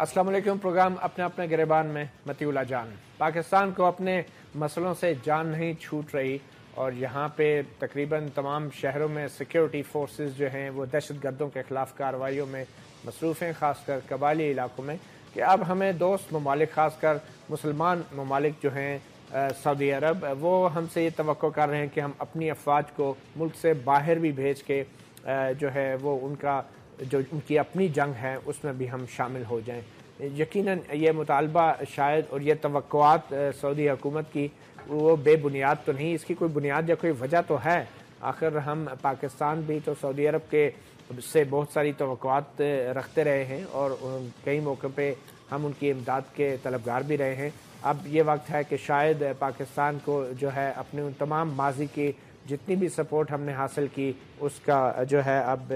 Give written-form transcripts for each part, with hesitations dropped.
السلام علیکم۔ پروگرام اپنے اپنے گریبان میں متی اللہ جان۔ پاکستان کو اپنے مسئلوں سے جان نہیں چھوٹ رہی اور یہاں پہ تقریباً تمام شہروں میں سیکیورٹی فورسز جو ہیں وہ دہشت گردوں کے خلاف کارروائیوں میں مصروف ہیں، خاص کر قبائلی علاقوں میں، کہ اب ہمیں دوست ممالک خاص کر مسلمان ممالک جو ہیں سعودی عرب، وہ ہم سے یہ توقع کر رہے ہیں کہ ہم اپنی افواج کو ملک سے باہر بھی بھیج کے جو ہے وہ ان کی اپنی جنگ ہے اس میں بھی ہم شامل ہو جائیں۔ یقیناً یہ مطالبہ شاید اور یہ توقعات سعودی حکومت کی وہ بے بنیاد تو نہیں، اس کی کوئی بنیاد یا کوئی وجہ تو ہے۔ آخر ہم پاکستان بھی تو سعودی عرب کے سے بہت ساری توقعات رکھتے رہے ہیں اور کئی موقع پہ ہم ان کی امداد کے طلبگار بھی رہے ہیں۔ اب یہ وقت ہے کہ شاید پاکستان کو جو ہے اپنے ان تمام ماضی کی جتنی بھی سپورٹ ہم نے حاصل کی اس کا جو ہے اب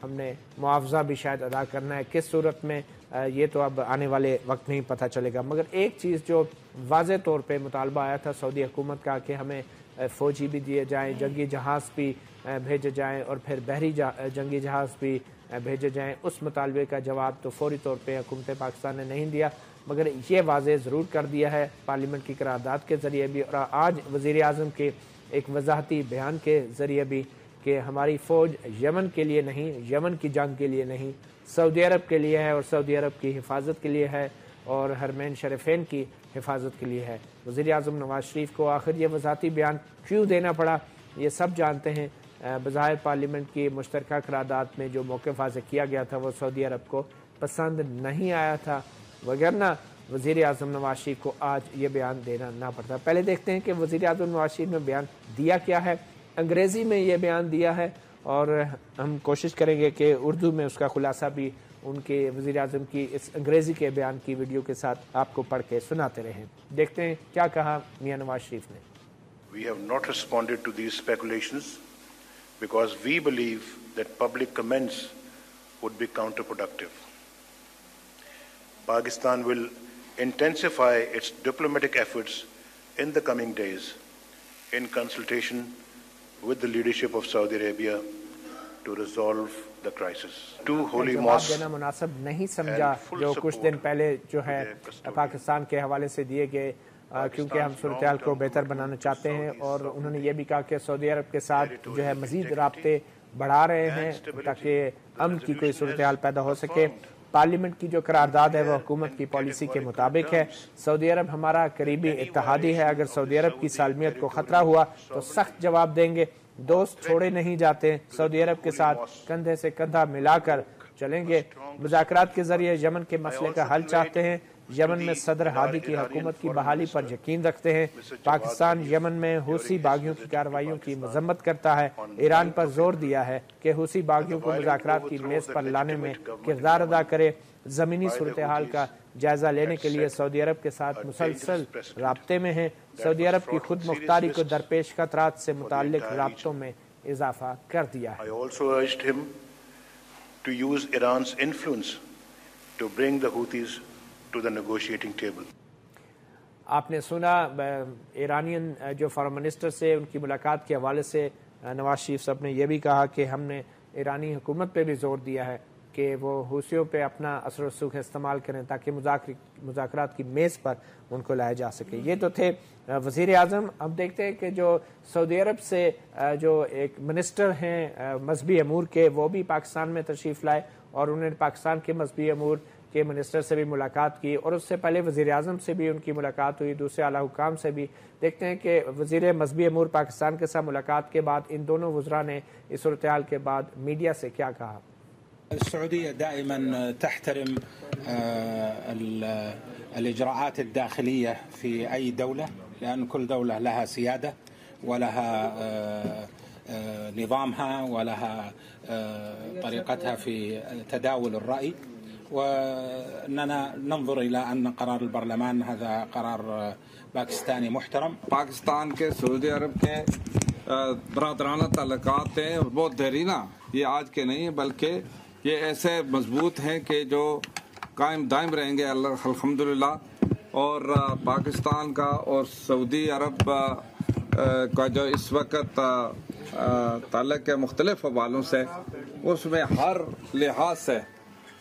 ہم نے معاوضہ بھی شاید ادا کرنا ہے۔ کس صورت میں یہ تو اب آنے والے وقت نہیں پتہ چلے گا، مگر ایک چیز جو واضح طور پہ مطالبہ آیا تھا سعودی حکومت کا کہ ہمیں فوجی بھی دیے جائیں، جنگی جہاز بھی بھیجے جائیں اور پھر بحری جنگی جہاز بھی بھیجے جائیں، اس مطالبے کا جواب تو فوری طور پہ حکومت پاکستان نے نہیں دیا، مگر یہ واضح ضرور کر دیا ہے پارلیمنٹ کی قرارداد کے ذریعے بھی اور آج وزیر اعظم کے ایک وضاحتی بیان کے ذریعے بھی کہ ہماری فوج یمن کے لیے نہیں، یمن کی جنگ کے لیے نہیں، سعودی عرب کے لیے ہے اور سعودی عرب کی حفاظت کے لیے ہے اور حرمین شریفین کی حفاظت کے لیے ہے۔ وزیر اعظم نواز شریف کو آخر یہ وضاحتی بیان کیوں دینا پڑا یہ سب جانتے ہیں۔ بظاہر پارلیمنٹ کی مشترکہ قرارداد میں جو موقف واضح کیا گیا تھا وہ سعودی عرب کو پسند نہیں آیا تھا، وگرنہ وزیر اعظم نواز شریف کو آج یہ بیان دینا نہ پڑتا۔ پہلے دیکھتے ہیں کہ وزیر اعظم نواز شریف نے بیان دیا کیا ہے۔ انگریزی میں یہ بیان دیا ہے اور ہم کوشش کریں گے کہ اردو میں اس کا خلاصہ بھی ان کے وزیر اعظم کی اس انگریزی کے بیان کی ویڈیو کے ساتھ آپ کو پڑھ کے سناتے رہیں۔ دیکھتے ہیں کیا کہا میاں نواز شریف نے۔ We have not responded to these speculations because we believe that public comments would be counterproductive. Pakistan will intensify its diplomatic efforts in the coming days in consultation with the leadership of Saudi Arabia to resolve the crisis. Two holy mosques دینا مناسب نہیں سمجھا جو کچھ دن پہلے جو ہے پاکستان کے حوالے سے دیے گئے، کیونکہ ہم صورتحال کو بہتر بنانا چاہتے ہیں اور انہوں نے یہ بھی کہا کہ سعودی عرب کے ساتھ جو ہے مزید رابطے بڑھا رہے ہیں تاکہ امن کی کوئی صورتحال پیدا ہو سکے۔ پارلیمنٹ کی جو قرارداد ہے وہ حکومت کی پالیسی کے مطابق ہے۔ سعودی عرب ہمارا قریبی اتحادی ہے، اگر سعودی عرب کی سالمیت کو خطرہ ہوا تو سخت جواب دیں گے۔ دوست چھوڑے نہیں جاتے، سعودی عرب کے ساتھ کندھے سے کندھا ملا کر چلیں گے۔ مذاکرات کے ذریعے یمن کے مسئلے کا حل چاہتے ہیں، یمن میں صدر ہادی کی حکومت کی بحالی پر یقین رکھتے ہیں۔ پاکستان یمن میں حوثی باغیوں کی کارروائیوں کی مذمت کرتا ہے، ایران پر زور دیا ہے کہ حوثی باغیوں کو مذاکرات کی میز پر لانے میں کردار ادا کرے۔ زمینی صورتحال کا جائزہ لینے کے لیے سعودی عرب کے ساتھ مسلسل رابطے میں ہیں۔ سعودی عرب کی خود مختاری کو درپیش خطرات سے متعلق رابطوں میں اضافہ کر دیا ہے۔ I also urged him to use Iran's influence to bring the Houthis to the negotiating table. آپ نے سنا ایرانین جو فارن منسٹر سے ان کی ملاقات کے حوالے سے نواز شریف صاحب نے یہ بھی کہا کہ ہم نے ایرانی حکومت پہ بھی زور دیا ہے کہ وہ حوثیوں پہ اپنا اثر و رسوخ استعمال کریں تاکہ مذاکرات کی میز پر ان کو لایا جا سکے۔ یہ تو تھے وزیر اعظم۔ اب دیکھتے ہیں کہ جو سعودی عرب سے جو ایک منسٹر ہیں مذہبی امور کے وہ بھی پاکستان میں تشریف لائے اور انہوں نے پاکستان کے مذہبی امور کے منسٹر سے بھی ملاقات کی اور اس سے پہلے وزیر اعظم سے بھی ان کی ملاقات ہوئی، دوسرے اعلیٰ حکام سے بھی۔ دیکھتے ہیں کہ وزیر مذہبی امور پاکستان کے ساتھ ملاقات کے بعد ان دونوں وزراء نے اس صورتحال کے بعد میڈیا سے کیا کہا۔ السعودية دائما تحترم الإجراءات الداخلية في أي دولة، لأن كل دولة لها سيادة ولها نظامها ولها طريقتها في تداول الرأي، وأننا ننظر إلى أن قرار البرلمان هذا قرار باكستاني محترم۔ پاکستان کے سعودی عرب کے برادرانہ تعلقات ہیں اور بہت دیرینہ، یہ آج کے نہیں بلکہ یہ ایسے مضبوط ہیں کہ جو قائم دائم رہیں گے الحمدللہ۔ اور پاکستان کا اور سعودی عرب کا جو اس وقت تعلق ہے مختلف حوالوں سے، اس میں ہر لحاظ سے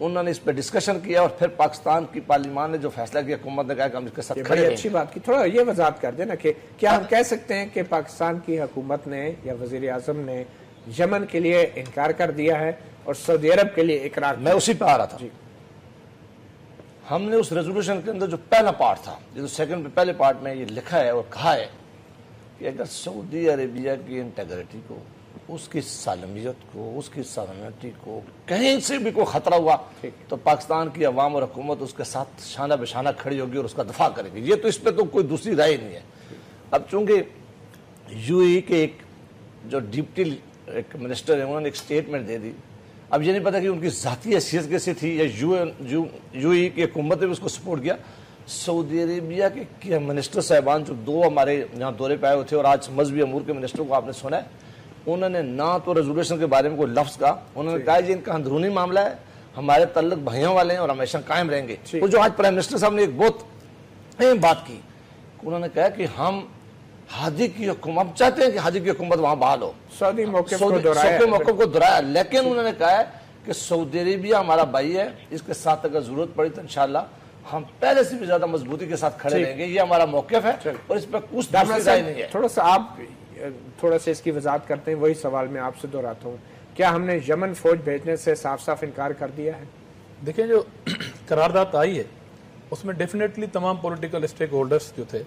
انہوں نے اس پہ ڈسکشن کیا اور پھر پاکستان کی پارلیمان نے جو فیصلہ کیا حکومت نے کہا کہ ہم اس کے ساتھ کھڑے ہیں. اچھی بات کی. تھوڑا یہ وضاحت کر دیں نا کہ کیا ہم کہہ سکتے ہیں کہ پاکستان کی حکومت نے یا وزیر اعظم نے یمن کے لیے انکار کر دیا ہے اور سعودی عرب کے لیے اقرار؟ میں اسی پہ آ رہا تھا. ہم نے اس ریزولوشن کے اندر جو پہلا پارٹ تھا, جو سیکنڈ پہلے پارٹ میں یہ لکھا ہے اور کہا ہے کہ اگر سعودی عربیہ کی انٹیگریٹی کو, اس کی سالمیت کو, اس کی سالمیتی کو کہیں سے بھی کوئی خطرہ ہوا تو پاکستان کی عوام اور حکومت اس کے ساتھ شانہ بشانہ کھڑی ہوگی اور اس کا دفاع کرے گی. یہ تو اس پہ تو کوئی دوسری رائے نہیں ہے. اب چونکہ یو اے کے ایک جو ڈپٹی ایک منسٹر ہے, انہوں نے ایک سٹیٹمنٹ دے دی. اب یہ نہیں پتا کہ ان کی ذاتی حیثیت کیسی تھی یا یو اے کی حکومت نے بھی اس کو سپورٹ کیا. سعودی عربیہ کے منسٹر صاحبان جو دو ہمارے یہاں دورے پہ آئے ہوئے تھے اور آج مذہبی امور کے منسٹر کو آپ نے سنا ہے, انہوں نے نہ تو ریزولوشن کے بارے میں کوئی لفظ کہا. انہوں نے کہا جی ان کا اندرونی معاملہ ہے, ہمارے تعلق بھائیوں والے ہیں اور ہمیشہ قائم رہیں گے. وہ جو آج پرائم منسٹر صاحب نے ایک بہت اہم بات کی, انہوں نے کہا کہ ہم ہادی کی حکومت چاہتے ہیں کہ ہادی کی حکومت وہاں بحال ہو. سعودی موقف کو دہرایا, لیکن انہوں نے کہا ہے کہ سعودی عربیہ ہمارا بھائی ہے, اس کے ساتھ اگر ضرورت پڑی تو انشاءاللہ ہم پہلے سے بھی زیادہ مضبوطی کے ساتھ کھڑے رہیں گے. یہ ہمارا موقف ہے اور اس پہ کچھ دوسری رائے نہیں ہے. تھوڑا سا آپ تھوڑا سا اس کی وضاحت کرتے ہیں, وہی سوال میں آپ سے دہراتا ہوں. کیا ہم نے یمن فوج بھیجنے سے صاف صاف انکار کر دیا ہے؟ دیکھیں جو قرارداد آئی ہے اس میں ڈیفینیٹلی تمام پولیٹیکل اسٹیک ہولڈرز جو تھے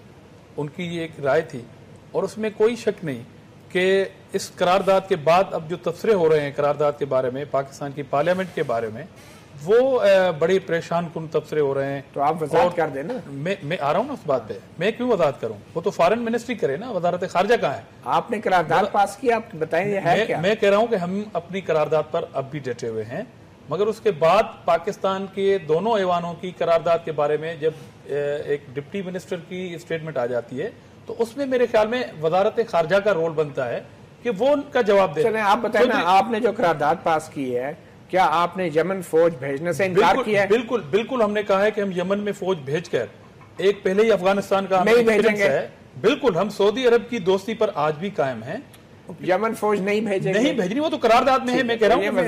ان کی یہ ایک رائے تھی, اور اس میں کوئی شک نہیں کہ اس قرارداد کے بعد اب جو تبصرے ہو رہے ہیں قرارداد کے بارے میں پاکستان کی پارلیمنٹ کے بارے میں, وہ بڑی پریشان کن تبصرے ہو رہے ہیں. تو آپ وضاحت کر دیں نا. میں آ رہا ہوں نا اس بات پہ, میں کیوں وضاحت کروں؟ وہ تو فارن منسٹری کرے نا, وزارت خارجہ کہاں ہے؟ آپ نے قرارداد پاس کی, آپ بتائیں یہ ہے کیا؟ میں کہہ رہا ہوں کہ ہم اپنی قرارداد پر اب بھی ڈٹے ہوئے ہیں, مگر اس کے بعد پاکستان کے دونوں ایوانوں کی قرارداد کے بارے میں جب ایک ڈپٹی منسٹر کی اسٹیٹمنٹ آ جاتی ہے تو اس میں میرے خیال میں وزارت خارجہ کا رول بنتا ہے کہ وہ ان کا جواب دے. چلیں آپ بتائیں نا, آپ نے جو قرارداد پاس کی ہے کیا آپ نے یمن فوج بھیجنے سے انکار کیا ہے؟ بالکل ہم نے کہا ہے کہ ہم یمن میں فوج بھیج کر ایک پہلے ہی افغانستان کا نہیں بھیجیں گے. بالکل ہم سعودی عرب کی دوستی پر آج بھی قائم ہیں. یمن فوج نہیں بھیجیں گے, نہیں بھیجنی, وہ تو قرارداد میں ہے. میں کہہ رہا ہوں میں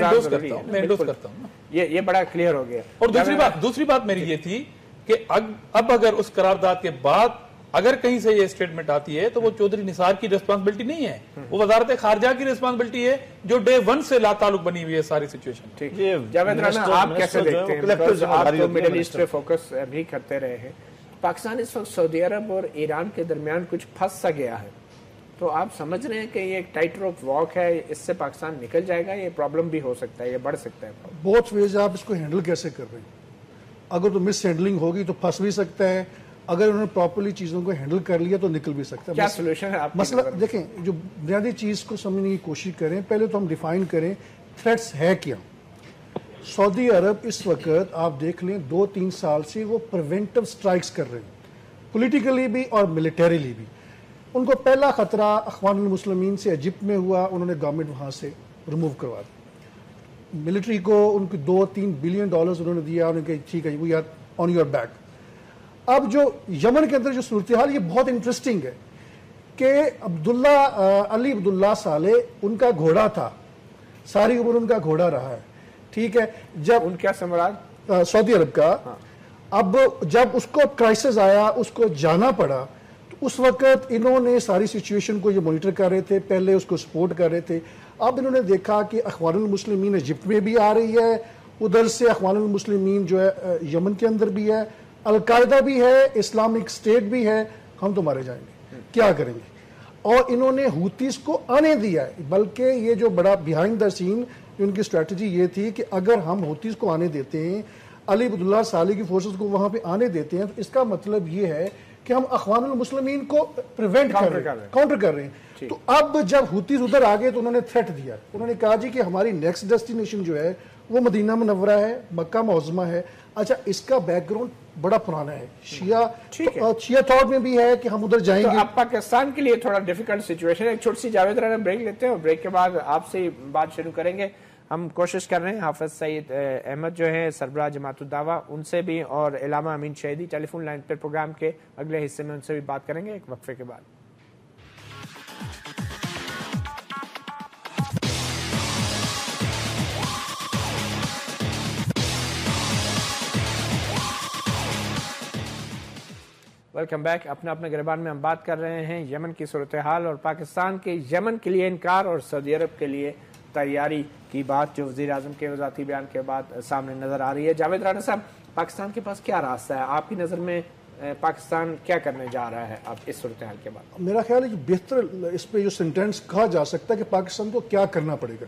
انڈوز کرتا ہوں. یہ بڑا کلیئر ہو گیا. اور دوسری بات میری یہ تھی کہ اب اگر اس قرارداد کے بعد اگر کہیں سے یہ اسٹیٹمنٹ آتی ہے تو وہ چودھری نثار کی ریسپانسبلٹی نہیں ہے, وہ وزارت خارجہ کی ریسپانسبلٹی ہے جو ڈے ون سے لا تعلق بنی ہوئی ہے ساری سچویشن. جاوید رانا آپ کیسے دیکھتے ہیں؟ آپ تو مڈل ایسٹ پہ فوکس بھی کرتے رہے ہیں. پاکستان اس وقت سعودی عرب اور ایران کے درمیان کچھ پھنس سا گیا ہے, تو آپ سمجھ رہے ہیں کہ یہ ایک ٹائٹ روپ واک ہے, اس سے پاکستان نکل جائے گا؟ یہ پرابلم بھی ہو سکتا ہے, یہ بڑھ سکتا ہے. بہت ویز آپ اس کو ہینڈل کیسے کر رہے ہیں؟ اگر تو مس ہینڈلنگ ہوگی تو پھنس بھی سکتا ہے, اگر انہوں نے پراپرلی چیزوں کو ہینڈل کر لیا تو نکل بھی سکتا ہے. کیا سولوشن ہے آپ؟ مسئلہ دیکھیں, جو بنیادی چیز کو سمجھنے کی کوشش کریں, پہلے تو ہم ڈیفائن کریں تھریٹس ہے کیا. سعودی عرب اس وقت آپ دیکھ لیں 2-3 سال سے وہ پریونٹیو سٹرائکس کر رہے ہیں, پولیٹیکلی بھی اور ملیٹریلی بھی. ان کو پہلا خطرہ اخوان المسلمین سے ایجپٹ میں ہوا, انہوں نے گورنمنٹ وہاں سے ریموو کروا دی. ملٹری کو ان کو $2-3 بلین انہوں نے دیا, انہوں نے کہا ٹھیک ہے we are on your back. اب جو یمن کے اندر جو صورتحال یہ بہت انٹرسٹنگ ہے کہ علی عبداللہ صالح ان کا گھوڑا تھا, ساری عمر ان کا گھوڑا رہا ہے, ٹھیک ہے. جب ان کیا سمراج سعودی عرب کا, اب جب اس کو کرائسس آیا, اس کو جانا پڑا, تو اس وقت انہوں نے ساری سچویشن کو یہ مانیٹر کر رہے تھے, پہلے اس کو سپورٹ کر رہے تھے. اب انہوں نے دیکھا کہ اخوان المسلمین ایجپٹ میں بھی آ رہی ہے, ادھر سے اخوان المسلمین جو ہے یمن کے اندر بھی ہے, القاعدہ بھی ہے, اسلامک اسٹیٹ بھی ہے, ہم تو مارے جائیں گے, کیا کریں گے. اور انہوں نے ہوتیز کو آنے دیا ہے, بلکہ یہ جو بڑا بیہائنڈ دا سین ان کی اسٹریٹجی یہ تھی کہ اگر ہم ہوتیز کو آنے دیتے ہیں, علی عبداللہ صالح کی فورسز کو وہاں پہ آنے دیتے ہیں, تو اس کا مطلب یہ ہے کہ ہم اخوان المسلمین کو پریونٹ کر رہے ہیں, کاؤنٹر کر رہے ہیں. تو اب جب ہوتیز ادھر آ گئے تو انہوں نے تھریٹ دیا, انہوں نے کہا جی کہ ہماری نیکسٹ ڈیسٹینیشن جو ہے وہ مدینہ منورہ ہے, مکہ معظمہ ہے. اچھا, اس کا بیک گراؤنڈ بڑا پرانا ہے, شیعہ تھاٹ میں بھی ہے کہ ہم ادھر جائیں گے. اب پاکستان کے لیے تھوڑا ڈیفیکلٹ سچویشن ہے. ایک چھوٹی سی جاوید رانا بریک لیتے ہیں, اور بریک کے بعد آپ سے بات شروع کریں گے. ہم کوشش کر رہے ہیں حافظ سعید احمد جو ہیں سربراہ جماعت الدعوہ, ان سے بھی, اور علامہ امین شہیدی ٹیلی فون لائن پر پروگرام کے اگلے حصے میں ان سے بھی بات کریں گے ایک وقفے کے بعد. Welcome back. اپنے گریبان میں ہم بات کر رہے ہیں یمن کی صورتحال اور پاکستان کے یمن کے لیے انکار اور سعودی عرب کے لیے تیاری کی بات جو وزیر اعظم کے وزارتی بیان کے بعد سامنے نظر آ رہی ہے. جاوید رانا صاحب, پاکستان کے پاس کیا راستہ ہے آپ کی نظر میں؟ پاکستان کیا کرنے جا رہا ہے اب اس صورتحال کے بعد؟ میرا خیال ہے کہ بہتر اس پہ جو سینٹینس کہا جا سکتا ہے کہ پاکستان کو کیا کرنا پڑے گا.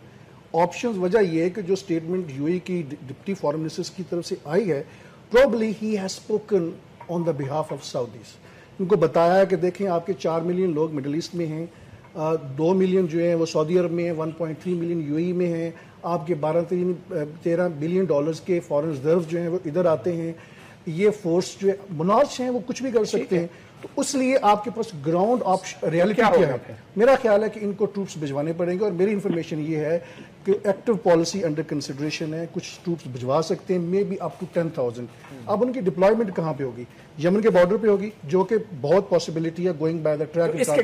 آپشنز وجہ یہ ہے کہ جو اسٹیٹمنٹ یو اے کی ڈپٹی فارن منسٹر کی طرف سے آئی ہے, probably he has spoken on the behalf of Saudis. ان کو بتایا ہے کہ دیکھیں آپ کے 4 ملین لوگ مڈل ایسٹ میں ہیں, 2 ملین جو ہیں وہ سعودی عرب میں ہیں, 1.3 ملین یو اے میں ہیں, آپ کے 13 بلین ڈالرز کے فارن ریزرو جو ہیں وہ ادھر آتے ہیں. یہ فورس جو مناظ ہیں وہ کچھ بھی کر سکتے ہیں, تو اس لیے آپ کے پاس گراؤنڈ ریالٹی کیا ہے؟ میرا خیال ہے کہ ان کو ٹروپس بھجوانے پڑیں گے, اور میری انفارمیشن یہ ہے کہ ایکٹیو پالیسی انڈر کنسیڈریشن ہے, کچھ ٹروپس بھجوا سکتے ہیں, مے بی اپ ٹو 10,000. اب ان کی ڈپلائمنٹ کہاں پہ ہوگی؟ یمن کے بارڈر پہ ہوگی, جو کہ بہت پاسبلٹی ہے گوئنگ بائی دا ٹریک. اس کے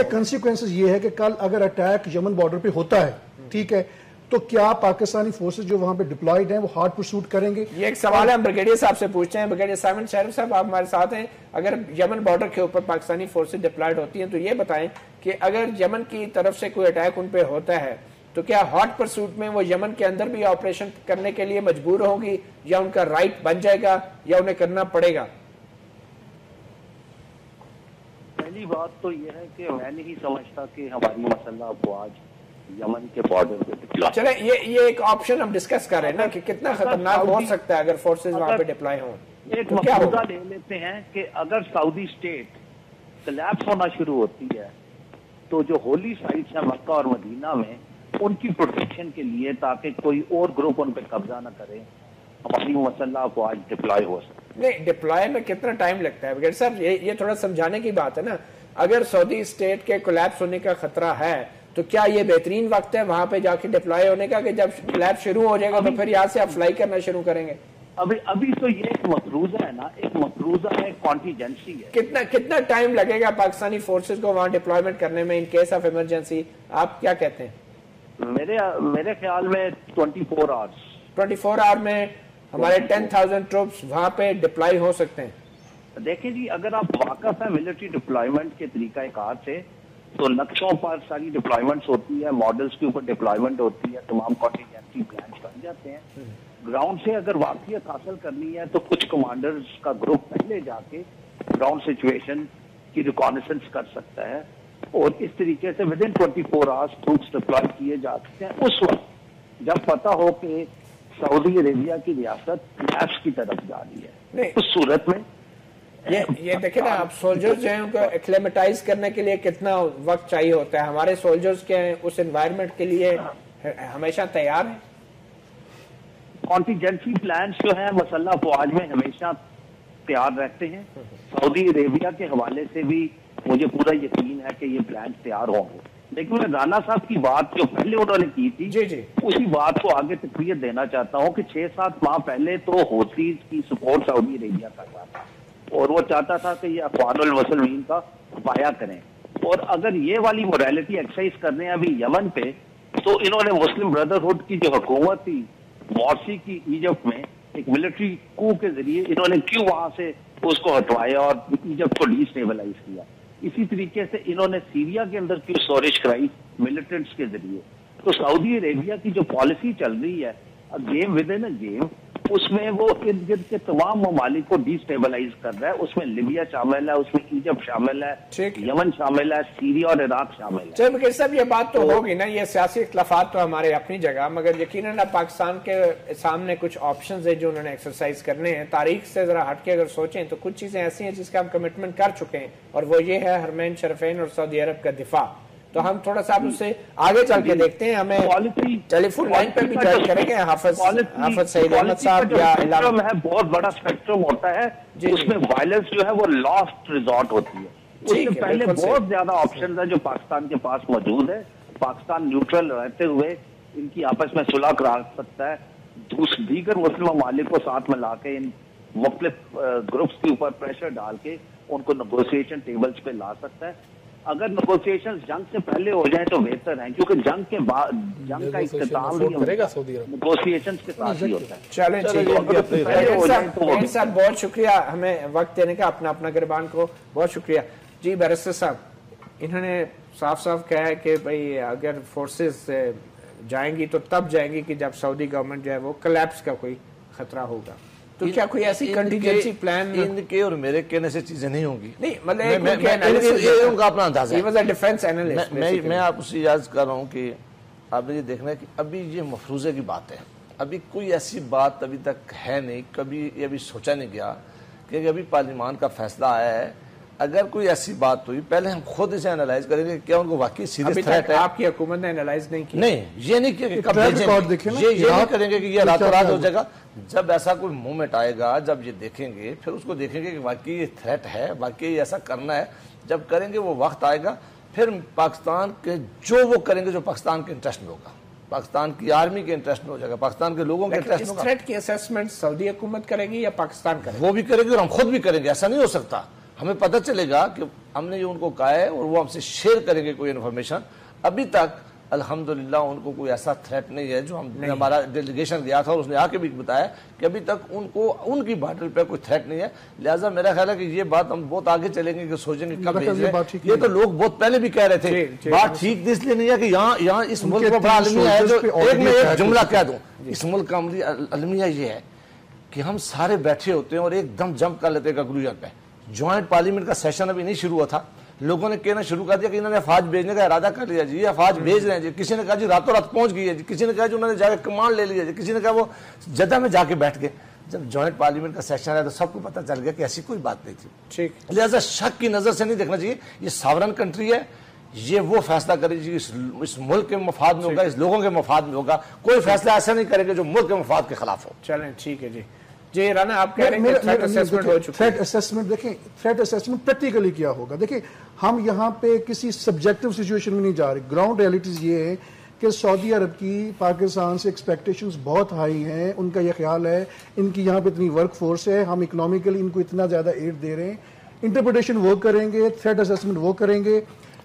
کانسیکوینسز یہ ہے کہ کل اگر اٹیک یمن بارڈر پہ ہوتا ہے, ٹھیک ہے, تو کیا پاکستانی فورسز جو وہاں پہ ڈپلائیڈ ہیں وہ ہارڈ پرسوٹ کریں گے؟ یہ ایک سوال ہے, ہم بریگیڈیئر صاحب سے پوچھتے ہیں. بریگیڈیئر سائمن شریف صاحب, آپ ہمارے ساتھ ہیں. اگر یمن بارڈر کے اوپر پاکستانی فورسز ڈپلائیڈ ہوتی ہیں تو یہ بتائیں کہ اگر یمن کی طرف سے کوئی اٹیک ان پہ ہوتا ہے تو کیا ہاٹ پرسوٹ میں وہ یمن کے اندر بھی آپریشن کرنے کے لیے مجبور ہوگی, یا ان کا رائٹ بن جائے گا, یا انہیں کرنا پڑے گا؟ پہلی بات تو یہ ہے کہ میں نہیں سمجھتا کہ ہماری مسلح افواج یمن کے بارڈر پہ ڈپلائی. چلیں یہ ایک آپشن ہم ڈسکس کر رہے ہیں نا کہ کتنا خطرناک ہو سکتا ہے اگر فورسز وہاں پہ ڈپلائی ہوں. ایک مفروضہ لے لیتے ہیں کہ اگر سعودی اسٹیٹ کلیپس ہونا شروع ہوتی ہے تو جو ہولی سائٹس ہیں مکہ اور مدینہ میں, ان کی پروٹیکشن کے لیے تاکہ کوئی اور گروپ ان پہ قبضہ نہ کرے, ہماری مسلح افواج ڈپلائی ہو سکتی. نہیں, ڈپلائی میں کتنا ٹائم لگتا ہے بغیر صاحب؟ یہ تھوڑا سمجھانے کی بات ہے نا. اگر سعودی اسٹیٹ کے کولیپس ہونے کا خطرہ ہے تو کیا یہ بہترین وقت ہے وہاں پہ جا کے ڈپلائی ہونے کا کہ جب کولیپس شروع ہو جائے گا تو پھر یہاں سے آپ فلائی کرنا شروع کریں گے؟ ابھی تو یہ ایک مفروضہ ہے نا, ایک مفروضہ ہے, کانٹیجنسی ہے. کتنا ٹائم لگے گا پاکستانی فورسز کو وہاں ڈپلائمنٹ کرنے میں ان کیس آف ایمرجنسی؟ آپ کیا کہتے ہیں؟ میرے خیال میں 24 آورس. 24 آور میں ہمارے 10,000 ٹروپس وہاں پہ ڈپلائی ہو سکتے ہیں. دیکھیں جی, اگر آپ واقف ہیں ملٹری ڈپلائمنٹ کے طریقہ کار سے تو نقشوں پر ساری ڈپلائمنٹس ہوتی ہے, ماڈلز کے اوپر ڈپلائمنٹ ہوتی ہے, تمام کانٹینجنسی پلانز بن جاتے ہیں. گراؤنڈ سے اگر واقعیت حاصل کرنی ہے تو کچھ کمانڈرز کا گروپ پہلے جا کے گراؤنڈ سچویشن کی ریکانیسنس کر سکتا ہے, اور اس طریقے سے with in 24 hours troops deploy کیے جا سکتے ہیں اس وقت جب پتہ ہو کہ سعودی عربیہ کی ریاست کلیپس کی طرف جا رہی ہے. اس صورت میں یہ دیکھیں نا, آپ سولجرز جو ہیں ان کو ایکلیمیٹائز کرنے کے لیے کتنا وقت چاہیے ہوتا ہے. ہمارے سولجرز کے اس انوائرمنٹ کے لیے ہمیشہ تیار ہیں. کانٹینجنسی پلانز جو ہیں مسلح افواج میں ہمیشہ تیار رہتے ہیں. سعودی عربیہ کے حوالے سے بھی مجھے پورا یقین ہے کہ یہ پلانز تیار ہوں گے. لیکن میں رانا صاحب کی بات جو پہلے انہوں نے کی تھی, اسی بات کو آگے تقویت دینا چاہتا ہوں کہ 6-7 ماہ پہلے تو حوثیز کی سپورٹ سعودی عربیہ کر رہا تھا, اور وہ چاہتا تھا کہ یہ اخوان المسلمین کا پایا کریں. اور اگر یہ والی موریلٹی ایکسرسائز کرنے ہیں ابھی یمن پہ, تو انہوں نے مسلم بردرہڈ کی جو حکومت تھی مورسی کی ایجپٹ میں, ایک ملٹری کو کے ذریعے انہوں نے کیوں وہاں سے اس کو ہٹوایا اور ایجپٹ کو ڈی اسٹیبلائز کیا. اسی طریقے سے انہوں نے سیریا کے اندر کیوں سٹوریج کرائی ملیٹنٹس کے ذریعے. تو سعودی عربیہ کی جو پالیسی چل رہی ہے game within a game, اس میں وہ ارد گرد کے تمام ممالک کو ڈی اسٹیبلائز کر رہا ہے. اس میں لیبیا شامل ہے, اس میں ایجپٹ شامل ہے, یمن شامل ہے, سیریا اور عراق شامل ہے. چلو بکیر صاحب, یہ بات تو ہوگی نا, یہ سیاسی اختلافات تو ہمارے اپنی جگہ, مگر یقیناً پاکستان کے سامنے کچھ آپشنز ہیں جو انہوں نے ایکسرسائز کرنے ہیں. تاریخ سے ذرا ہٹ کے اگر سوچیں تو کچھ چیزیں ایسی ہیں جس کا ہم کمٹمنٹ کر چکے ہیں, اور وہ یہ ہے حرمین شریفین اور سعودی عرب کا دفاع. تو ہم تھوڑا سا اس سے آگے چل کے دیکھتے ہیں. ہمیں ٹیلی فون لائن پر بھی جوائن کریں گے حافظ سعید احمد صاحب. بہت بڑا اسپیکٹرم ہوتا ہے, اس میں وائلنس جو ہے وہ لاسٹ ریزورٹ ہوتی ہے. اس سے پہلے بہت زیادہ آپشنز ہیں جو پاکستان کے پاس موجود ہے. پاکستان نیوٹرل رہتے ہوئے ان کی آپس میں صلح کرا سکتا ہے, دیگر مسلم ممالک کو ساتھ میں لا کے ان مختلف گروپس کے اوپر پریشر ڈال کے ان کو نیگوسیشن ٹیبلز پہ لا سکتا ہے. اگر نیگوسیشن جنگ سے پہلے ہو جائے تو بہتر ہے، کیونکہ جنگ کے بعد جنگ کا اختتام نیگوسیشن کے ساتھ ہی ہوتا ہے. چلیں صاحب بہت شکریہ ہمیں وقت دینے کا، اپنا گریبان کو بہت شکریہ. جی بیرسٹر صاحب، انہوں نے صاف صاف کہا ہے کہ بھئی اگر فورسز جائیں گی تو تب جائیں گی کہ جب سعودی گورنمنٹ جو ہے وہ کلیپس کا کوئی خطرہ ہوگا. تو کیا کوئی ایسی کنٹینجنسی پلان؟ ان کے اور میرے کہنے سے چیزیں نہیں ہوں گی. نہیں مطلب ان کا اپنا اندازہ ہے. میں آپ سے یاد کر رہا ہوں کہ آپ نے یہ دیکھنا ہے کہ ابھی یہ مفروضے کی بات ہے. ابھی کوئی ایسی بات ابھی تک ہے نہیں، کبھی یہ ابھی سوچا نہیں گیا کہ ابھی پارلیمان کا فیصلہ آیا ہے. اگر کوئی ایسی بات ہوئی پہلے ہم خود اسے انالائز کریں گے کیا ان کو واقعی سیریس تھریٹ ہے. آپ کی حکومت نے انالائز نہیں کیا؟ نہیں، یہ نہیں کیا کہ کب یہ نہیں کریں گے کہ یہ راتوں رات ہو جائے گا. جب ایسا کوئی مومنٹ آئے گا، جب یہ دیکھیں گے، پھر اس کو دیکھیں گے کہ واقعی یہ تھریٹ ہے، واقعی ایسا کرنا ہے. جب کریں گے وہ وقت آئے گا، پھر پاکستان کے جو وہ کریں گے جو پاکستان کے انٹرسٹ میں ہوگا، پاکستان کی آرمی کے انٹرسٹ میں ہو جائے گا، پاکستان کے لوگوں کے انٹرسٹ میں ہوگا. تھریٹ کی اسیسمنٹ سعودی حکومت کرے گی یا پاکستان کرے گی؟ وہ بھی کرے گی اور ہم خود بھی کریں گے. ایسا نہیں ہو سکتا. ہمیں پتہ چلے گا کہ ہم نے یہ ان کو کہا ہے اور وہ ہم سے شیئر کریں گے کوئی انفارمیشن. ابھی تک الحمدللہ ان کو کوئی ایسا تھریٹ نہیں ہے. جو ہمارا ڈیلیگیشن گیا تھا اور اس نے آ کے بھی بتایا کہ ابھی تک ان کو ان کی بارڈر پہ کوئی تھریٹ نہیں ہے. لہٰذا میرا خیال ہے کہ یہ بات ہم بہت آگے چلیں گے کہ سوچیں گے کب بھیجیں. یہ تو لوگ بہت پہلے بھی کہہ رہے تھے. بات ٹھیک تھی اس لیے نہیں ہے کہ یہاں اس ملک کا بڑا المیہ ہے. جو ایک جملہ کہہ دوں، اس ملک کا المیہ یہ ہے کہ ہم سارے بیٹھے ہوتے ہیں اور ایک دم جمپ کر لیتے ہیں کنکلوژن پہ. جوائنٹ پارلیمنٹ کا سیشن ابھی نہیں شروع ہوا تھا، لوگوں نے کہنا شروع کر دیا کہ انہوں نے افواج بھیجنے کا ارادہ کر لیا جی، افواج بھیج رہے ہیں جی. کسی نے کہا جی راتوں رات پہنچ گئی ہے جی، کسی نے کہا جی انہوں نے جا کے کمانڈ لے لیا جی، کسی نے کہا وہ جدہ میں جا کے بیٹھ گئے. جب جوائنٹ پارلیمنٹ کا سیشن ہے تو سب کو پتہ چل گیا کہ ایسی کوئی بات نہیں تھی. لہٰذا شک کی نظر سے نہیں دیکھنا چاہیے. یہ ساورن کنٹری ہے، یہ وہ فیصلہ کرے جی اس ملک کے مفاد میں ہوگا، اس لوگوں کے مفاد میں ہوگا. کوئی فیصلہ ایسا نہیں کرے گا جو ملک کے مفاد کے خلاف ہو. چلیں ٹھیک ہے جی. جی رانا آپ کہہ رہے ہیں کہ تھریٹ اسیسمنٹ ہو چکا ہے. تھریٹ اسیسمنٹ دیکھیں، تھریٹ اسیسمنٹ پریکٹیکلی کیا ہوگا. دیکھیں ہم یہاں پہ کسی سبجیکٹو سچویشن میں نہیں جا رہے. گراؤنڈ ریئلٹیز یہ ہے کہ سعودی عرب کی پاکستان سے ایکسپیکٹیشنز بہت ہائی ہیں. ان کا یہ خیال ہے ان کی یہاں پہ اتنی ورک فورس ہے، ہم اکنامیکلی ان کو اتنا زیادہ ایڈ دے رہے ہیں. انٹرپریٹیشن وہ کریں گے، تھریٹ اسیسمنٹ وہ کریں گے.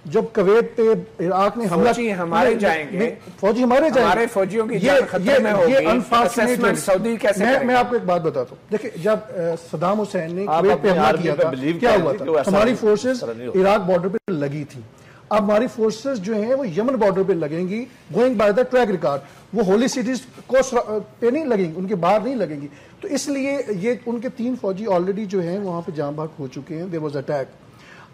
جب کویت پہ عراق نے حملہ، فوجی ہمارے جائیں گے، فوجی ہمارے جائیں گے، ہمارے فوجیوں کی جان خطرے میں ہوگی. اسیسمنٹ سعودی کیسے کرے گا؟ میں آپ کو ایک بات بتاتا ہوں. دیکھیں جب صدام حسین نے کویت پہ حملہ کیا تھا کیا ہوا تھا؟ ہماری فورسز عراق بارڈر پہ لگی تھی. اب ہماری فورسز جو ہیں وہ یمن بارڈر پہ لگیں گی، going by the track record. وہ ہولی سٹیز کوسٹ پہ نہیں لگیں گی، ان کے باہر نہیں لگیں گی. تو اس لیے یہ ان کے 3 فوجی آلریڈی جو ہیں وہاں پہ جاں بحق ہو چکے ہیں. دیر واز اٹیک،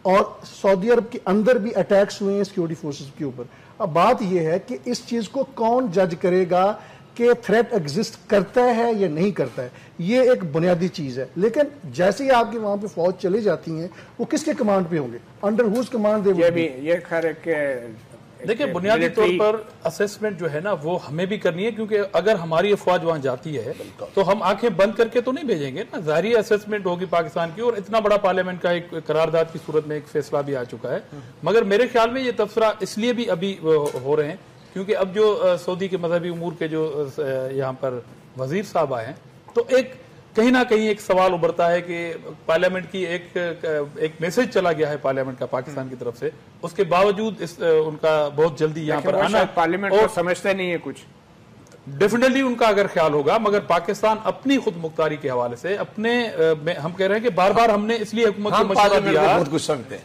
اور سعودی عرب کے اندر بھی اٹیکس ہوئے ہیں سیکورٹی فورسز کے اوپر. اب بات یہ ہے کہ اس چیز کو کون جج کرے گا کہ تھریٹ ایگزسٹ کرتا ہے یا نہیں کرتا ہے. یہ ایک بنیادی چیز ہے. لیکن جیسے ہی آپ کے وہاں پہ فوج چلی جاتی ہیں وہ کس کے کمانڈ پہ ہوں گے؟ انڈر ہوز کمانڈ دے؟ یہ خیر ہے کہ دیکھیں بنیادی طور پر اسیسمنٹ جو ہے نا وہ ہمیں بھی کرنی ہے، کیونکہ اگر ہماری افواج وہاں جاتی ہے تو ہم آنکھیں بند کر کے تو نہیں بھیجیں گے نا. ظاہری اسیسمنٹ ہوگی پاکستان کی، اور اتنا بڑا پارلیمنٹ کا ایک قرارداد کی صورت میں ایک فیصلہ بھی آ چکا ہے. مگر میرے خیال میں یہ تبصرہ اس لیے بھی ابھی ہو رہے ہیں کیونکہ اب جو سعودی کے مذہبی امور کے جو یہاں پر وزیر صاحب آئے ہیں تو ایک کہیں نہ کہیں ایک سوال ابھرتا ہے کہ پارلیمنٹ کی ایک میسج چلا گیا ہے پارلیمنٹ کا پاکستان کی طرف سے. اس کے باوجود ان کا بہت جلدی یہاں پر آنا، پارلیمنٹ اور سمجھتے نہیں ہے کچھ. ڈیفینیٹلی ان کا اگر خیال ہوگا، مگر پاکستان اپنی خود مختاری کے حوالے سے اپنے ہم کہہ رہے ہیں کہ بار بار ہم نے اس لیے حکومت کو مشورہ دیا.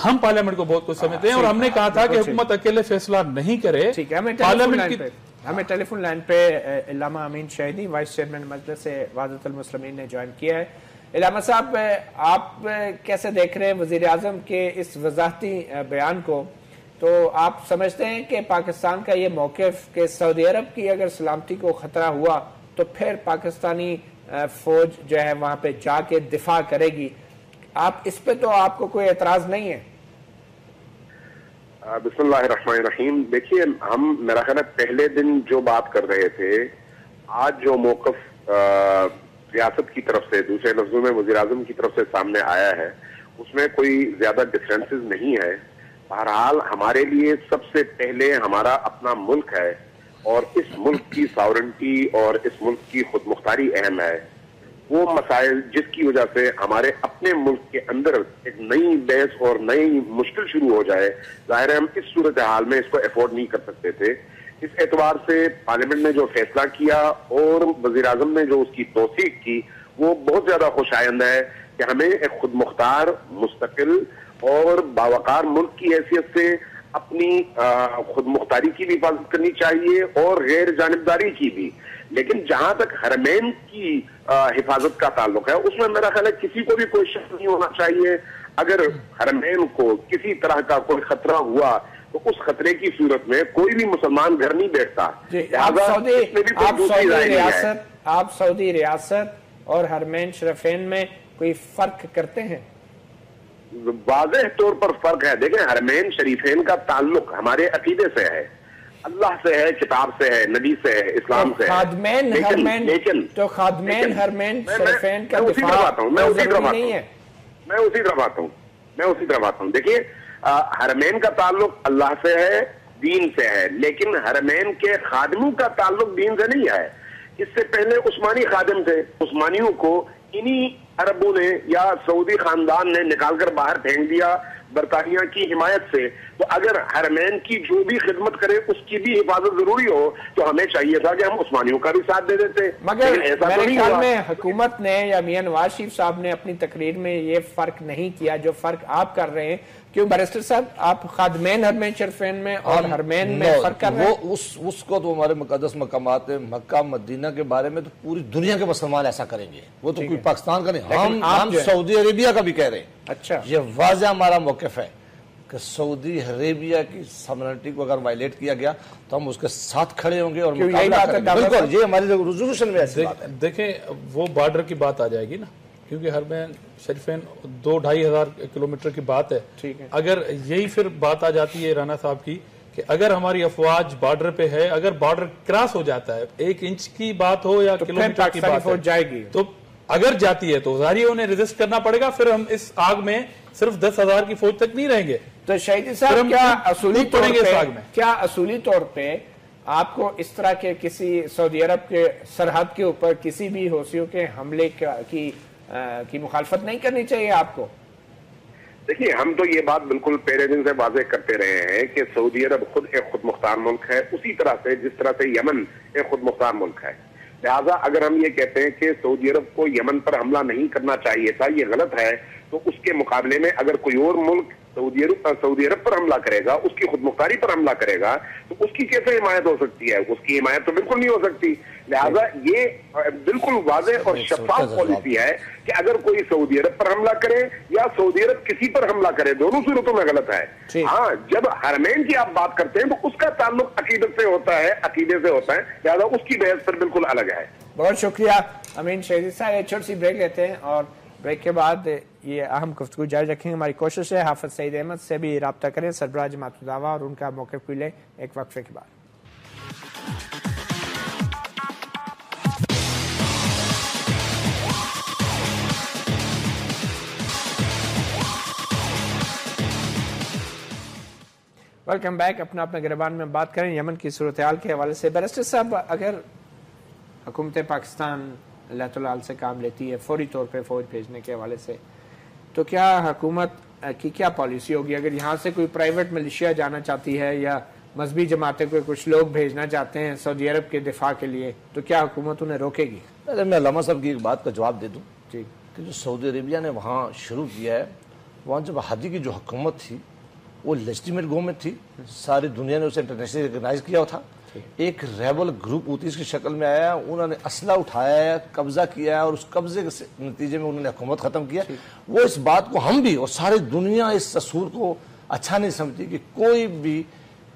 ہم پارلیمنٹ کو بہت کچھ سمجھتے ہیں اور ہم نے کہا تھا کہ حکومت اکیلے فیصلہ نہیں کرے. ہمیں ٹیلی فون لائن پہ علامہ امین شہیدی وائس چیئرمین مجلس وحدت المسلمین نے جوائن کیا ہے. علامہ صاحب آپ کیسے دیکھ رہے ہیں وزیر اعظم کے اس وضاحتی بیان کو؟ تو آپ سمجھتے ہیں کہ پاکستان کا یہ موقف کہ سعودی عرب کی اگر سلامتی کو خطرہ ہوا تو پھر پاکستانی فوج جو ہے وہاں پہ جا کے دفاع کرے گی، آپ اس پہ تو آپ کو کوئی اعتراض نہیں ہے؟ بسم اللہ الرحمن الرحیم. دیکھیے ہم میرا خیال ہے پہلے دن جو بات کر رہے تھے، آج جو موقف ریاست کی طرف سے، دوسرے لفظوں میں وزیر اعظم کی طرف سے سامنے آیا ہے، اس میں کوئی زیادہ ڈفرینسز نہیں ہے. بہرحال ہمارے لیے سب سے پہلے ہمارا اپنا ملک ہے اور اس ملک کی ساورنٹی اور اس ملک کی خود مختاری اہم ہے. وہ مسائل جس کی وجہ سے ہمارے اپنے ملک کے اندر ایک نئی بحث اور نئی مشکل شروع ہو جائے، ظاہر ہے ہم اس صورتحال میں اس کو افورڈ نہیں کر سکتے تھے۔ اس اعتبار سے پارلیمنٹ نے جو فیصلہ کیا اور وزیر اعظم نے جو اس کی توثیق کی وہ بہت زیادہ خوش آئند ہے کہ ہمیں ایک خود مختار، مستقل اور باوقار ملک کی حیثیت سے اپنی خود مختاری کی بھی حفاظت کرنی چاہیے اور غیر جانبداری کی بھی۔ لیکن جہاں تک حرمین کی حفاظت کا تعلق ہے اس میں میرا خیال ہے کسی کو بھی کوئی شک نہیں ہونا چاہیے۔ اگر حرمین کو کسی طرح کا کوئی خطرہ ہوا تو اس خطرے کی صورت میں کوئی بھی مسلمان گھر نہیں بیٹھتا۔ آپ سعودی ریاست اور حرمین شریفین میں کوئی فرق کرتے ہیں؟ واضح طور پر فرق ہے۔ دیکھیں حرمین شریفین کا تعلق ہمارے عقیدے سے ہے، اللہ سے ہے، کتاب سے ہے، نبی سے ہے، اسلام سے ہے۔ تو خادمین حرمین شریفین کا دفاع نہیں ہے؟ میں اسی طرف آتا ہوں۔ دیکھیے حرمین کا تعلق اللہ سے ہے، دین سے ہے، لیکن حرمین کے خادموں کا تعلق دین سے نہیں ہے۔ اس سے پہلے عثمانی خادم تھے، عثمانیوں کو انہی عربوں نے یا سعودی خاندان نے نکال کر باہر پھینک دیا برطانیہ کی حمایت سے۔ تو اگر حرمین کی جو بھی خدمت کرے اس کی بھی حفاظت ضروری ہو تو ہمیں چاہیے تھا کہ ہم عثمانیوں کا بھی ساتھ دے دیتے، مگر میرے خیال میں حکومت نے یا میاں نواز شریف صاحب نے اپنی تقریر میں یہ فرق نہیں کیا جو فرق آپ کر رہے ہیں۔ کیوں بیرسٹر صاحب آپ خادمین حرمین شریفین میں اور حرمین میں فرق کر رہے ہیں؟ اس کو تو ہمارے مقدس مقامات مکہ مدینہ کے بارے میں تو پوری دنیا کے مسلمان ایسا کریں گے، وہ تو کوئی پاکستان کا نہیں، ہم سعودی عربیہ کا بھی کہہ رہے ہیں۔ اچھا، یہ واضح ہمارا موقف ہے کہ سعودی عربیہ کی سامنٹی کو اگر وائلیٹ کیا گیا تو ہم اس کے ساتھ کھڑے ہوں گے اور مقابلہ کریں گے۔ بالکل، یہ ہماری ریزولوشن میں ایسی بات ہے۔ دیکھیں وہ بارڈر کی بات آ جائے گی نا، کیونکہ حرمین شریفین 2-2.5 ہزار کلومیٹر کی بات ہے۔ اگر یہی پھر بات آ جاتی ہے رانا صاحب کی کہ اگر ہماری افواج بارڈر پہ ہے، اگر بارڈر کراس ہو جاتا ہے 1 انچ کی بات ہو یا کلومیٹر کی بات ہو جائے گی، تو اگر جاتی ہے تو ظاہر انہیں ریزسٹ کرنا پڑے گا، پھر ہم اس آگ میں صرف 10,000 کی فوج تک نہیں رہیں گے۔ تو شہیدی صاحب کیا اصولی طور پہ آپ کو اس طرح کے کسی سعودی عرب کے سرحد کے اوپر کسی بھی حوثیوں کے حملے کی مخالفت نہیں کرنی چاہیے آپ کو؟ دیکھیے ہم تو یہ بات بالکل پہلے دن سے واضح کرتے رہے ہیں کہ سعودی عرب خود ایک خود مختار ملک ہے، اسی طرح سے جس طرح سے یمن ایک خود مختار ملک ہے۔ لہٰذا اگر ہم یہ کہتے ہیں کہ سعودی عرب کو یمن پر حملہ نہیں کرنا چاہیے تھا، یہ غلط ہے، تو اس کے مقابلے میں اگر کوئی اور ملک سعودی عرب پر حملہ کرے گا، اس کی خود مختاری پر حملہ کرے گا، تو اس کی کیسے حمایت ہو سکتی ہے؟ اس کی حمایت تو بالکل نہیں ہو سکتی۔ لہٰذا یہ بالکل واضح اور شفاف پالیسی ہے کہ اگر کوئی سعودی عرب پر حملہ کرے یا سعودی عرب کسی پر حملہ کرے، دونوں صورتوں میں غلط ہے۔ ہاں، جب حرمین کی آپ بات کرتے ہیں تو اس کا تعلق عقیدت سے ہوتا ہے، عقیدے سے ہوتا ہے، لہٰذا اس کی بحث پر بالکل الگ ہے۔ بہت شکریہ امین شہیدی صاحب۔ ایک چھوٹی سی بریک لیتے ہیں اور بریک کے بعد یہ اہم گفتگو جاری رکھیں گے۔ ہماری کوشش ہے حافظ سعید احمد سے بھی رابطہ کریں، سربراہ جماعت الدعوہ، اور ان کا موقف بھی لیں ایک وقفے کے بعد۔ Welcome back. اپنا گریبان میں بات کریں یمن کی صورتحال کے حوالے سے۔ بیرسٹر صاحب، اگر حکومت پاکستان اللہ تعالیٰ سے کام لیتی ہے فوری طور پہ فوج بھیجنے کے حوالے سے، تو کیا حکومت کی کیا پالیسی ہوگی؟ اگر یہاں سے کوئی پرائیویٹ ملیشیا جانا چاہتی ہے یا مذہبی جماعتیں کوئی کچھ لوگ بھیجنا چاہتے ہیں سعودی عرب کے دفاع کے لیے، تو کیا حکومت انہیں روکے گی؟ میں علامہ صاحب کی ایک بات کا جواب دے دوں کہ جو سعودی عربیہ نے وہاں شروع کیا ہے، وہاں جب ہادی کی جو حکومت تھی وہ لیجٹیمیٹ گورنمنٹ تھی، ساری دنیا نے اسے انٹرنیشنل ریکگنائز کیا تھا، ایک ریبل گروپ ہوتی کی شکل میں آیا، انہوں نے اسلحہ اٹھایا ہے، قبضہ کیا ہے، اور اس قبضے کے نتیجے میں انہوں نے حکومت ختم کیا۔ وہ اس بات کو ہم بھی اور ساری دنیا اس تصور کو اچھا نہیں سمجھتی کہ کوئی بھی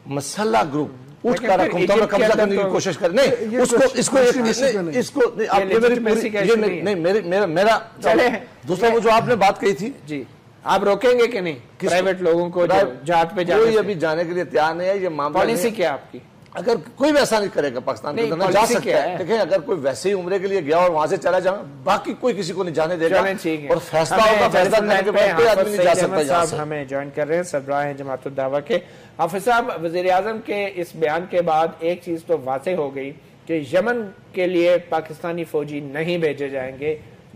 مسلح گروپ اٹھ کر حکومتوں میں قبضہ کرنے کی کوشش کرے۔ نہیں، میرا دوسرا وہ جو آپ نے بات کہی تھی، جی آپ روکیں گے کہ نہیں پرائیویٹ لوگوں کو جہاد پہ جانے؟ کوئی ابھی جانے کے لیے تیار نہیں ہے۔ یہ معاملہ پالیسی کیا آپ کی؟ اگر کوئی بھی ایسا نہیں کرے گا پاکستان کے اندر جا سکتا ہے۔ دیکھیں اگر کوئی ویسے ہی عمرے کے لیے گیا اور وہاں سے چلا جائے، باقی کوئی کسی کو نہیں جانے دے گا، اور فیصلہ ہوگا، فیصلہ کرنے کے بعد کوئی آدمی نہیں جا سکتا۔ صاحب ہمیں جوائن کر رہے ہیں، سربراہ جماعت الدعوہ کے۔ حافظ صاحب، وزیر اعظم کے اس بیان کے بعد ایک چیز تو واضح ہو گئی کہ یمن کے لیے پاکستانی فوجی نہیں بھیجے جائیں گے،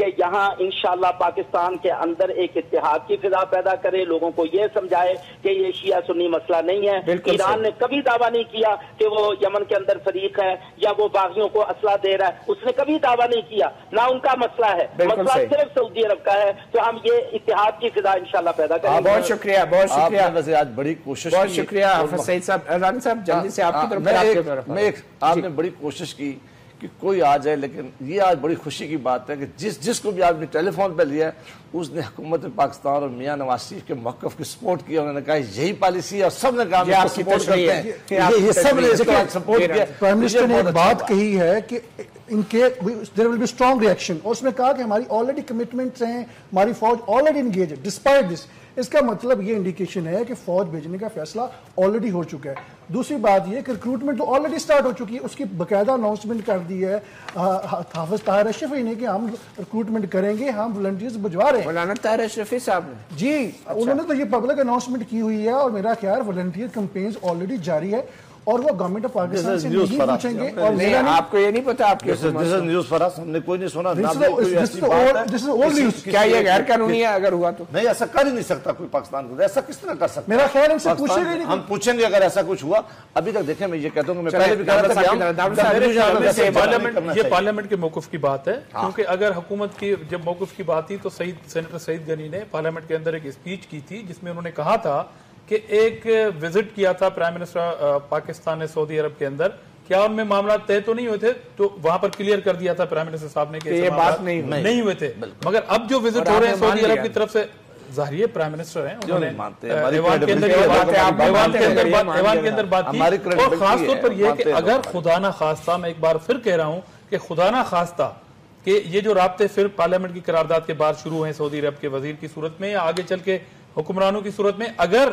کہ یہاں انشاءاللہ پاکستان کے اندر ایک اتحاد کی فضا پیدا کرے، لوگوں کو یہ سمجھائے کہ یہ شیعہ سنی مسئلہ نہیں ہے۔ ایران نے کبھی دعویٰ نہیں کیا کہ وہ یمن کے اندر فریق ہے یا وہ باغیوں کو اسلحہ دے رہا ہے، اس نے کبھی دعویٰ نہیں کیا، نہ ان کا مسئلہ ہے، مسئلہ صرف سعودی عرب کا ہے۔ تو ہم یہ اتحاد کی فضا انشاءاللہ پیدا کریں گے۔ بہت شکریہ، بہت شکریہ، آپ نے آج بڑی کوشش کی، بہت شکریہ حافظ سعید صاحب۔ رانی صاحب جلدی سے آپ کی طرف، آپ نے بڑی کوشش کی کہ کوئی آ جائے، لیکن یہ آج بڑی خوشی کی بات ہے کہ جس کو بھی آپ نے ٹیلی فون پہ لیا اس نے حکومت پاکستان اور میاں نواز شریف کے موقف کی سپورٹ کیا، انہوں نے کہا یہی پالیسی ہے اور سب نے کہا ہم سپورٹ کرتے ہیں، یہ سب نے اس کو سپورٹ کیا۔ پرائم منسٹر نے ایک بات کہی ہے کہ ان کے دیر ول بی اسٹرانگ ریئیکشن، اور اس میں کہا کہ ہماری آلریڈی کمٹمنٹس ہیں، ہماری فوج آلریڈی انگیج ہے ڈسپائٹ دس۔ اس کا مطلب یہ انڈیکیشن ہے کہ فوج بھیجنے کا فیصلہ آلریڈی ہو چکا ہے۔ دوسری بات یہ کہ ریکروٹمنٹ تو آلریڈی سٹارٹ ہو چکی ہے، اس کی باقاعدہ اناؤنسمنٹ کر دی ہے حافظ طاہر اشرفی نے کہ ہم ریکروٹمنٹ کریں گے، ہم والنٹیئرز بھجوا رہے ہیں۔ مولانا طاہر اشرفی صاحب نے جی انہوں نے تو یہ پبلک اناؤنسمنٹ کی ہوئی ہے، اور میرا خیال والنٹیئر کمپینز آلریڈی جاری ہے، اور وہ گورنمنٹ آف پاکستان سے نہیں پوچھیں گے۔ اور آپ کو یہ نہیں پتا آپ کی نیوز فراس ہم نے کوئی نہیں سنا، کیا یہ غیر قانونی ہے اگر ہوا تو؟ نہیں، ایسا کر ہی نہیں سکتا کوئی پاکستان کو، ایسا کس طرح کر سکتا؟ میرا خیال ان سے پوچھے گا، ہم پوچھیں گے اگر ایسا کچھ ہوا۔ ابھی تک دیکھیں میں یہ کہتا ہوں کہ میں پہلے بھی کہہ رہا تھا یہ پارلیمنٹ کے موقف کی بات ہے، کیونکہ اگر حکومت کی جب موقف کی بات تھی تو سینیٹر سعید غنی نے پارلیمنٹ کے اندر ایک اسپیچ کی تھی جس میں انہوں نے کہا تھا کہ ایک وزٹ کیا تھا پرائم منسٹر پاکستان نے سعودی عرب کے اندر، کیا ان میں معاملات طے تو نہیں ہوئے تھے؟ تو وہاں پر کلیئر کر دیا تھا پرائم منسٹر صاحب نے کہ یہ بات نہیں ہوئے تھے، مگر اب جو وزٹ ہو رہے ہیں سعودی عرب کی طرف سے، ظاہر یہ پرائم منسٹر ہیں، انہوں نے ایوان کے اندر بات کی، اور خاص طور پر یہ کہ اگر خدا نہ خواستہ، میں ایک بار پھر کہہ رہا ہوں کہ خدا نہ خواستہ کہ یہ جو رابطے پھر پارلیمنٹ کی قرارداد کے بعد شروع ہیں سعودی عرب کے وزیر کی صورت میں یا آگے چل کے حکمرانوں کی صورت میں، اگر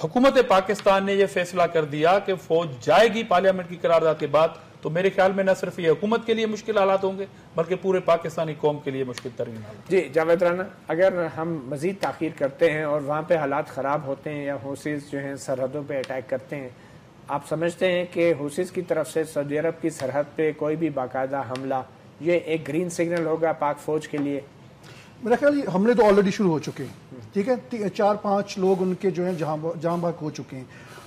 حکومت پاکستان نے یہ فیصلہ کر دیا کہ فوج جائے گی پارلیمنٹ کی قرارداد کے بعد، تو میرے خیال میں نہ صرف یہ حکومت کے لیے مشکل حالات ہوں گے بلکہ پورے پاکستانی قوم کے لیے مشکل ترین حالات۔ جی جاوید رانا، اگر ہم مزید تاخیر کرتے ہیں اور وہاں پہ حالات خراب ہوتے ہیں یا حوثیز جو ہیں سرحدوں پہ اٹیک کرتے ہیں، آپ سمجھتے ہیں کہ حوثیز کی طرف سے سعودی عرب کی سرحد پہ کوئی بھی باقاعدہ حملہ یہ ایک گرین سگنل ہوگا پاک فوج کے لیے؟ میرا خیال حملے تو آلریڈی شروع ہو چکے ہیں، ٹھیک ہے، 4-5 لوگ ان کے جو ہیں جہاں بھاگ ہو چکے ہیں۔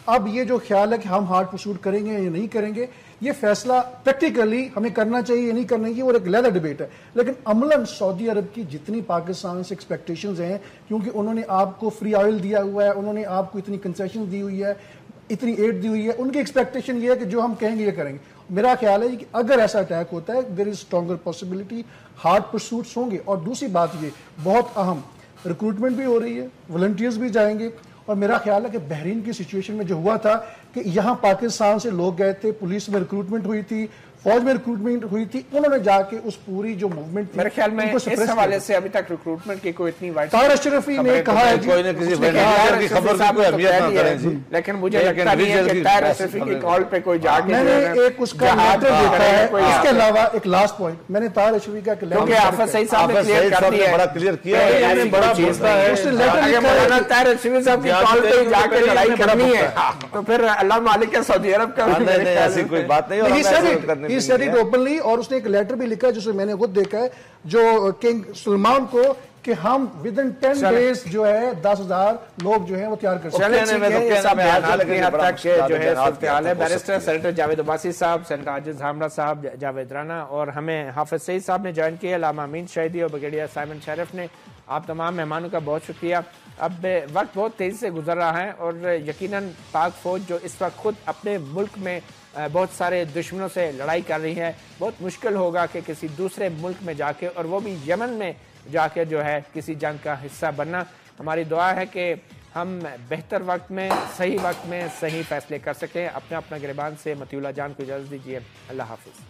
اب یہ جو خیال ہے کہ ہم ہارڈ پرسوٹ کریں گے یا نہیں کریں گے، یہ فیصلہ پریکٹیکلی ہمیں کرنا چاہیے یا نہیں کرنا چاہیے، اور ایک علیحدہ ڈبیٹ ہے، لیکن عملاً سعودی عرب کی جتنی پاکستان سے ایکسپیکٹیشنز ہیں، کیونکہ انہوں نے آپ کو فری آئل دیا ہوا ہے، انہوں نے آپ کو اتنی کنسیشن دی ہوئی ہے، اتنی ایڈ دی ہوئی ہے، ان کی ایکسپیکٹیشن یہ ہے کہ جو ہم کہیں گے یہ کریں گے۔ میرا خیال ہے کہ اگر ایسا اٹیک ہوتا ہے دیر از اسٹرانگر پاسبلٹی ہارڈ پرسوٹس ہوں گے، اور دوسری بات یہ بہت اہم، ریکروٹمنٹ بھی ہو رہی ہے، والنٹیئرز بھی جائیں گے، اور میرا خیال ہے کہ بحرین کی سچویشن میں جو ہوا تھا کہ یہاں پاکستان سے لوگ گئے تھے، پولیس میں ریکروٹمنٹ ہوئی تھی، فوج میں ریکروٹمنٹ ہوئی تھی، انہوں نے جا کے اس پوری جو موومنٹ تھی، میرے خیال میں اس حوالے سے ابھی تک ریکروٹمنٹ کی کوئی اتنی وائڈ طاہر اشرفی نے کہا ہے کوئی نہ کسی والنٹیئر کی خبر کی کوئی اہمیت نہ کریں جی، لیکن مجھے لگتا نہیں ہے کہ طاہر اشرفی کی کال پہ کوئی جا کے میں نے ایک اس کا لیٹر دیکھا ہے۔ اس کے علاوہ ایک لاسٹ پوائنٹ میں نے طاہر اشرفی کا کیونکہ حافظ سعید صاحب نے کلیئر کر دیا ہے، بڑا کلیئر کیا ہے، بڑا بولتا ہے، اگر مولانا طاہر اشرفی صاحب کی کال پہ جا کے لڑائی کرنی ہے تو پھر اللہ مالک ہے سعودی عرب کا، ایسی کوئی بات نہیں، ہی سیڈ اٹ اوپنلی، اور اس نے ایک لیٹر بھی لکھا ہے جسے میں نے خود دیکھا ہے، جو کنگ سلمان کو، کہ ہم ودن 10 days جو ہے 10,000 لوگ جو ہیں وہ تیار کر سکتے ہیں۔ بیرسٹر سینیٹر جاوید عباسی صاحب، سینیٹر عاجز حامرہ صاحب، جاوید رانا، اور ہمیں حافظ سعید صاحب نے جوائن کیا، علامہ امین شہیدی اور بریگیڈیئر سائمن شریف نے۔ آپ تمام مہمانوں کا بہت شکریہ۔ اب وقت بہت تیزی سے گزر رہا ہے، اور یقیناً پاک فوج جو اس وقت خود اپنے ملک میں بہت سارے دشمنوں سے لڑائی کر رہی ہے، بہت مشکل ہوگا کہ کسی دوسرے ملک میں جا کے، اور وہ بھی یمن میں جا کے جو ہے کسی جنگ کا حصہ بننا۔ ہماری دعا ہے کہ ہم بہتر وقت میں، صحیح وقت میں صحیح فیصلے کر سکیں۔ اپنا گریبان سے مطیع اللہ جان کو اجازت دیجیے، اللہ حافظ۔